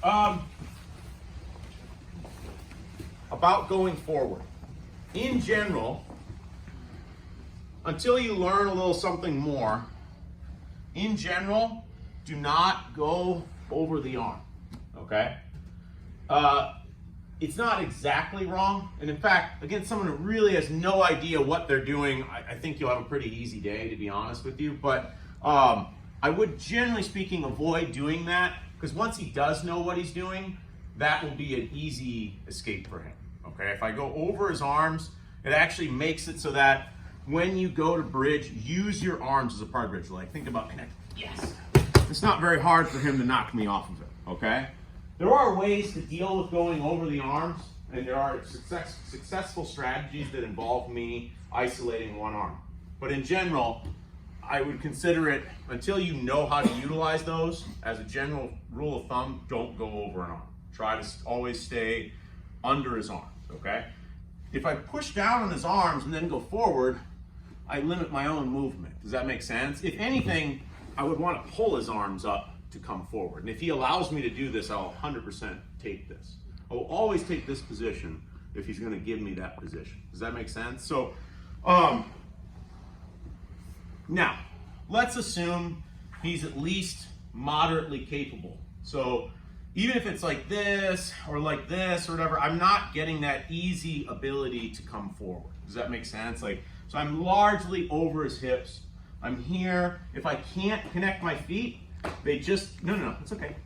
About going forward. In general, until you learn a little something more, in general, do not go over the arm, okay? It's not exactly wrong, and in fact, against someone who really has no idea what they're doing, I think you'll have a pretty easy day, to be honest with you, but I would, generally speaking, avoid doing that, because once he does know what he's doing, that will be an easy escape for him, okay? If I go over his arms, it actually makes it so that when you go to bridge, use your arms as a part of bridge. Like, think about connecting. Yes! It's not very hard for him to knock me off of it, okay? There are ways to deal with going over the arms, and there are successful strategies that involve me isolating one arm. But in general, I would consider it, until you know how to utilize those, as a general rule of thumb, don't go over an arm. Try to always stay under his arms, okay? If I push down on his arms and then go forward, I limit my own movement. Does that make sense? If anything, I would want to pull his arms up to come forward. And if he allows me to do this, I'll 100% take this. I will always take this position if he's going to give me that position. Does that make sense? So, now, let's assume he's at least moderately capable. So, even if it's like this or whatever, I'm not getting that easy ability to come forward. Does that make sense? Like, so I'm largely over his hips. I'm here. If I can't connect my feet, they just, no, it's okay.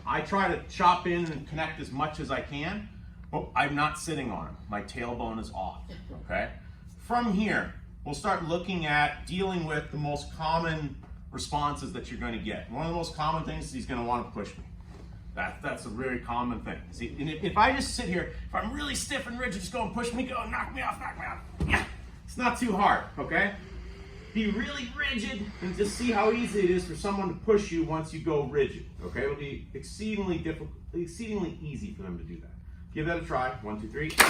I try to chop in and connect as much as I can. Oh, I'm not sitting on him. My tailbone is off, okay? From here, we'll start looking at dealing with the most common responses that you're going to get. One of the most common things is he's going to want to push me. That's a very common thing. See, and if I just sit here, if I'm really stiff and rigid, just go and push me, go, knock me off. Yeah, it's not too hard, okay? Be really rigid and just see how easy it is for someone to push you once you go rigid, okay? It'll be exceedingly difficult, exceedingly easy for them to do that. Give that a try. 1, 2, 3.